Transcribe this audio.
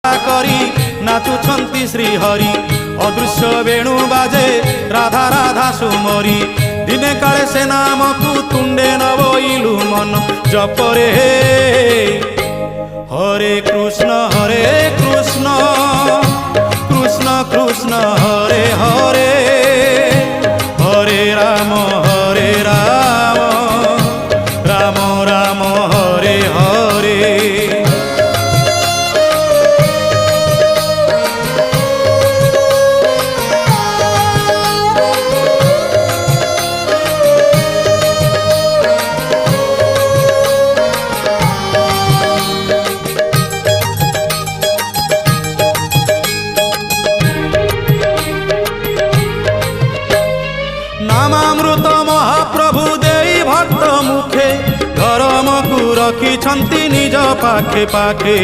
ধারা করি নাচুছন্তি শ্রীহরি অদৃশ্য বেণু বাজে রাধা রাধা সুমরি দিনে কালে সে নামকু তুণ্ডে নবইলু মন জপরে হরে কৃষ্ণ কৃষ্ণ কৃষ্ণ হরে হরে হরে রাম রাম রাম হরে হরে। नामामृत महाप्रभु देई भक्त मुखे धर्मकु रखिछन्ति निज पाखे पाखे।